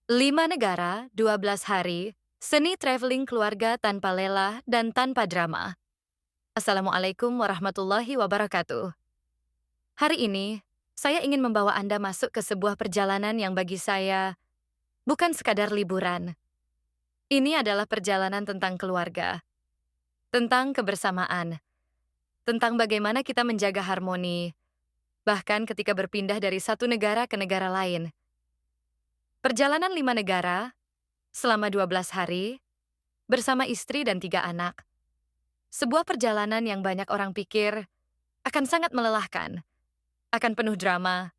5 negara, 12 hari, seni traveling keluarga tanpa lelah dan tanpa drama. Assalamualaikum warahmatullahi wabarakatuh. Hari ini, saya ingin membawa Anda masuk ke sebuah perjalanan yang bagi saya bukan sekadar liburan. Ini adalah perjalanan tentang keluarga, tentang kebersamaan, tentang bagaimana kita menjaga harmoni, bahkan ketika berpindah dari satu negara ke negara lain. Perjalanan 5 negara, selama 12 hari, bersama istri dan 3 anak. Sebuah perjalanan yang banyak orang pikir akan sangat melelahkan, akan penuh drama,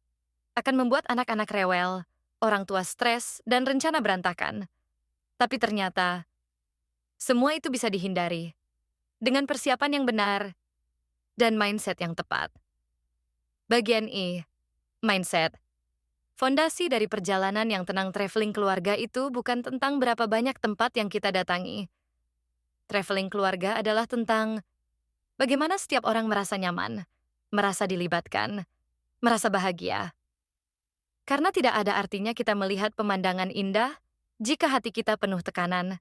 akan membuat anak-anak rewel, orang tua stres, dan rencana berantakan. Tapi ternyata, semua itu bisa dihindari dengan persiapan yang benar dan mindset yang tepat. Bagian E, mindset. Fondasi dari perjalanan yang tenang traveling keluarga itu bukan tentang berapa banyak tempat yang kita datangi. Traveling keluarga adalah tentang bagaimana setiap orang merasa nyaman, merasa dilibatkan, merasa bahagia. Karena tidak ada artinya kita melihat pemandangan indah jika hati kita penuh tekanan.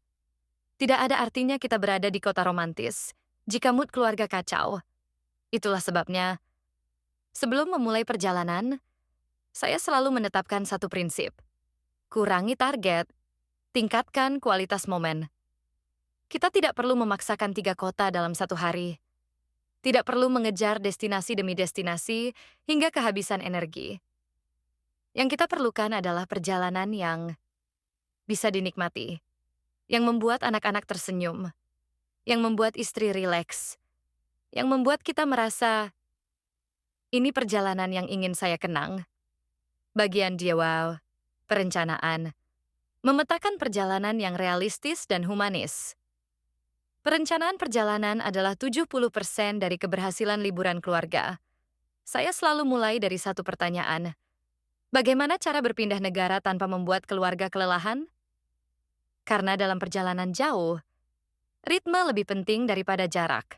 Tidak ada artinya kita berada di kota romantis jika mood keluarga kacau. Itulah sebabnya, sebelum memulai perjalanan, saya selalu menetapkan satu prinsip. Kurangi target, tingkatkan kualitas momen. Kita tidak perlu memaksakan 3 kota dalam satu hari. Tidak perlu mengejar destinasi demi destinasi hingga kehabisan energi. Yang kita perlukan adalah perjalanan yang bisa dinikmati, yang membuat anak-anak tersenyum, yang membuat istri rileks, yang membuat kita merasa, ini perjalanan yang ingin saya kenang. Bagian dia wow, perencanaan, memetakan perjalanan yang realistis dan humanis. Perencanaan perjalanan adalah 70% dari keberhasilan liburan keluarga. Saya selalu mulai dari satu pertanyaan. Bagaimana cara berpindah negara tanpa membuat keluarga kelelahan? Karena dalam perjalanan jauh, ritme lebih penting daripada jarak.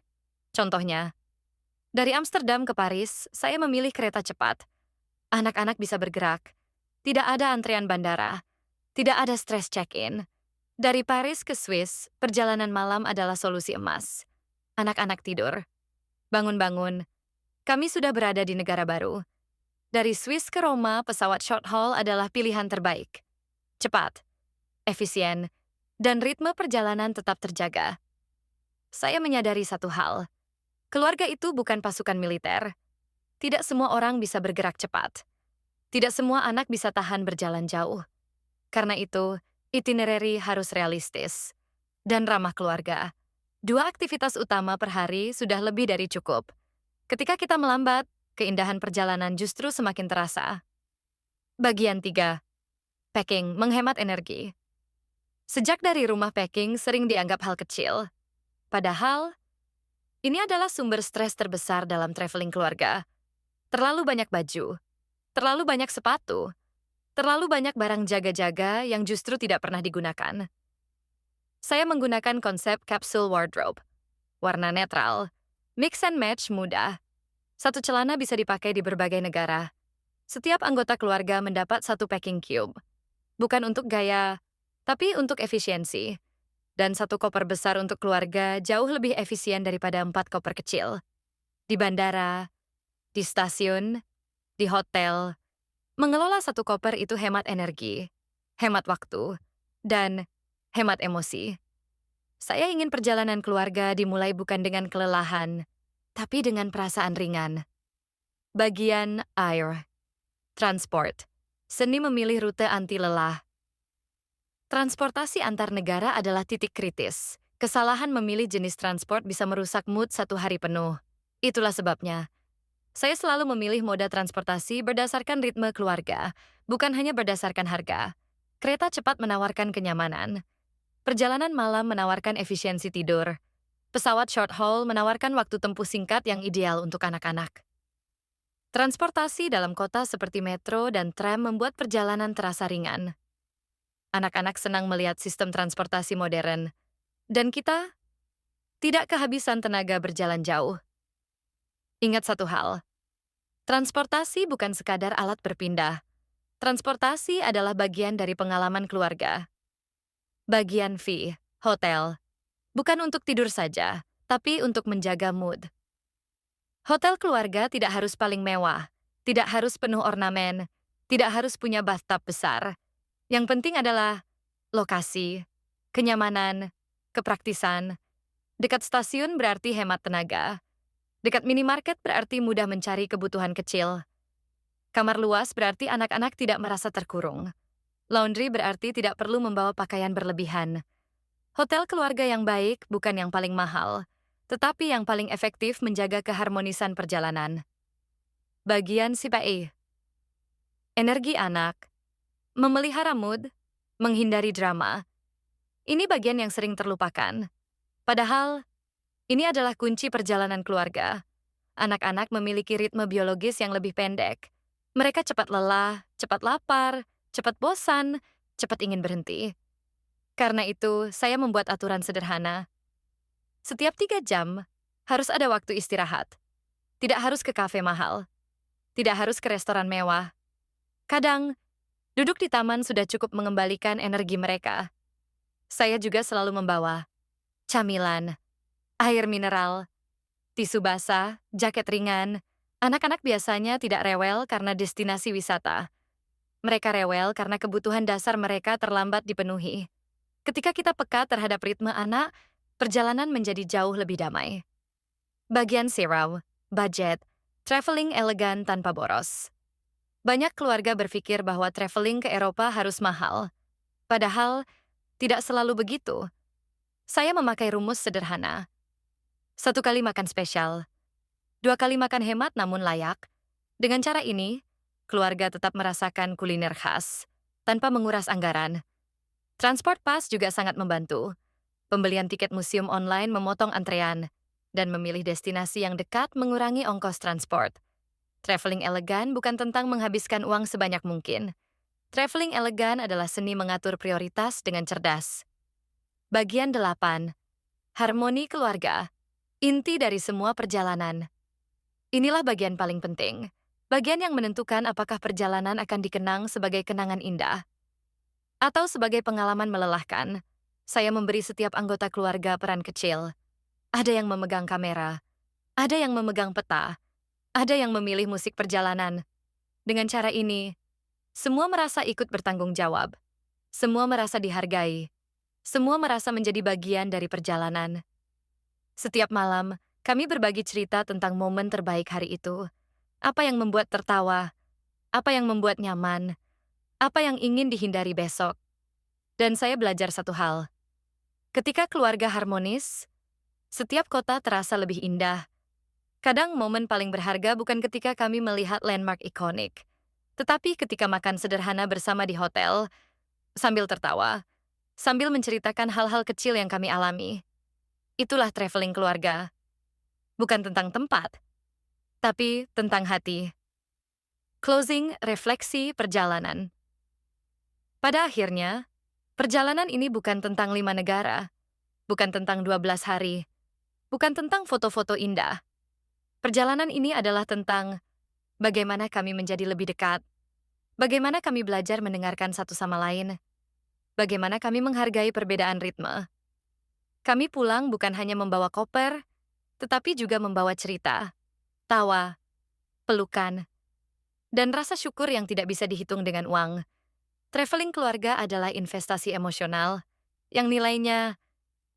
Contohnya, dari Amsterdam ke Paris, saya memilih kereta cepat. Anak-anak bisa bergerak. Tidak ada antrean bandara. Tidak ada stres check-in. Dari Paris ke Swiss, perjalanan malam adalah solusi emas. Anak-anak tidur. Bangun-bangun. Kami sudah berada di negara baru. Dari Swiss ke Roma, pesawat short haul adalah pilihan terbaik. Cepat, efisien, dan ritme perjalanan tetap terjaga. Saya menyadari satu hal. Keluarga itu bukan pasukan militer. Tidak semua orang bisa bergerak cepat. Tidak semua anak bisa tahan berjalan jauh. Karena itu, itinerary harus realistis dan ramah keluarga. 2 aktivitas utama per hari sudah lebih dari cukup. Ketika kita melambat, keindahan perjalanan justru semakin terasa. Bagian 3. Packing, menghemat energi. Sejak dari rumah packing sering dianggap hal kecil. Padahal, ini adalah sumber stres terbesar dalam traveling keluarga. Terlalu banyak baju, terlalu banyak sepatu, terlalu banyak barang jaga-jaga yang justru tidak pernah digunakan. Saya menggunakan konsep capsule wardrobe. Warna netral, mix and match mudah. Satu celana bisa dipakai di berbagai negara. Setiap anggota keluarga mendapat satu packing cube. Bukan untuk gaya, tapi untuk efisiensi. Dan satu koper besar untuk keluarga jauh lebih efisien daripada 4 koper kecil. Di bandara, di stasiun, di hotel, mengelola satu koper itu hemat energi, hemat waktu, dan hemat emosi. Saya ingin perjalanan keluarga dimulai bukan dengan kelelahan, tapi dengan perasaan ringan. Bagian air, transport, seni memilih rute anti lelah. Transportasi antar negara adalah titik kritis. Kesalahan memilih jenis transport bisa merusak mood satu hari penuh. Itulah sebabnya, saya selalu memilih moda transportasi berdasarkan ritme keluarga, bukan hanya berdasarkan harga. Kereta cepat menawarkan kenyamanan. Perjalanan malam menawarkan efisiensi tidur. Pesawat short haul menawarkan waktu tempuh singkat yang ideal untuk anak-anak. Transportasi dalam kota seperti metro dan tram membuat perjalanan terasa ringan. Anak-anak senang melihat sistem transportasi modern. Dan kita tidak kehabisan tenaga berjalan jauh. Ingat satu hal, transportasi bukan sekadar alat berpindah. Transportasi adalah bagian dari pengalaman keluarga. Bagian fee, hotel, bukan untuk tidur saja, tapi untuk menjaga mood. Hotel keluarga tidak harus paling mewah, tidak harus penuh ornamen, tidak harus punya bathtub besar. Yang penting adalah lokasi, kenyamanan, kepraktisan. Dekat stasiun berarti hemat tenaga. Dekat minimarket berarti mudah mencari kebutuhan kecil. Kamar luas berarti anak-anak tidak merasa terkurung. Laundry berarti tidak perlu membawa pakaian berlebihan. Hotel keluarga yang baik bukan yang paling mahal, tetapi yang paling efektif menjaga keharmonisan perjalanan. Bagian SIPAE. Energi anak. Memelihara mood, menghindari drama. Ini bagian yang sering terlupakan. Padahal, ini adalah kunci perjalanan keluarga. Anak-anak memiliki ritme biologis yang lebih pendek. Mereka cepat lelah, cepat lapar, cepat bosan, cepat ingin berhenti. Karena itu, saya membuat aturan sederhana. Setiap 3 jam, harus ada waktu istirahat. Tidak harus ke kafe mahal. Tidak harus ke restoran mewah. Kadang, duduk di taman sudah cukup mengembalikan energi mereka. Saya juga selalu membawa camilan, air mineral, tisu basah, jaket ringan. Anak-anak biasanya tidak rewel karena destinasi wisata. Mereka rewel karena kebutuhan dasar mereka terlambat dipenuhi. Ketika kita peka terhadap ritme anak, perjalanan menjadi jauh lebih damai. Bagian zero, budget, traveling elegan tanpa boros. Banyak keluarga berpikir bahwa traveling ke Eropa harus mahal. Padahal, tidak selalu begitu. Saya memakai rumus sederhana. 1 kali makan spesial. 2 kali makan hemat namun layak. Dengan cara ini, keluarga tetap merasakan kuliner khas, tanpa menguras anggaran. Transport Pass juga sangat membantu. Pembelian tiket museum online memotong antrean, dan memilih destinasi yang dekat mengurangi ongkos transport. Traveling elegan bukan tentang menghabiskan uang sebanyak mungkin. Traveling elegan adalah seni mengatur prioritas dengan cerdas. Bagian 8. Harmoni keluarga. Inti dari semua perjalanan. Inilah bagian paling penting. Bagian yang menentukan apakah perjalanan akan dikenang sebagai kenangan indah atau sebagai pengalaman melelahkan. Saya memberi setiap anggota keluarga peran kecil. Ada yang memegang kamera, ada yang memegang peta, ada yang memilih musik perjalanan. Dengan cara ini, semua merasa ikut bertanggung jawab. Semua merasa dihargai. Semua merasa menjadi bagian dari perjalanan. Setiap malam, kami berbagi cerita tentang momen terbaik hari itu. Apa yang membuat tertawa, apa yang membuat nyaman, apa yang ingin dihindari besok. Dan saya belajar satu hal. Ketika keluarga harmonis, setiap kota terasa lebih indah. Kadang momen paling berharga bukan ketika kami melihat landmark ikonik, tetapi ketika makan sederhana bersama di hotel, sambil tertawa, sambil menceritakan hal-hal kecil yang kami alami. Itulah traveling keluarga. Bukan tentang tempat, tapi tentang hati. Closing refleksi perjalanan. Pada akhirnya, perjalanan ini bukan tentang 5 negara, bukan tentang 12 hari, bukan tentang foto-foto indah. Perjalanan ini adalah tentang bagaimana kami menjadi lebih dekat, bagaimana kami belajar mendengarkan satu sama lain, bagaimana kami menghargai perbedaan ritme. Kami pulang bukan hanya membawa koper, tetapi juga membawa cerita, tawa, pelukan, dan rasa syukur yang tidak bisa dihitung dengan uang. Traveling keluarga adalah investasi emosional yang nilainya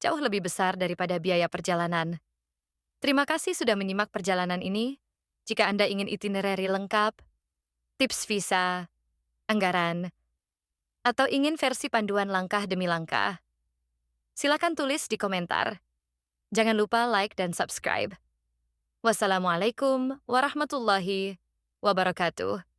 jauh lebih besar daripada biaya perjalanan. Terima kasih sudah menyimak perjalanan ini. Jika Anda ingin itinerary lengkap, tips visa, anggaran, atau ingin versi panduan langkah demi langkah, silakan tulis di komentar. Jangan lupa like dan subscribe. Wassalamualaikum warahmatullahi wabarakatuh.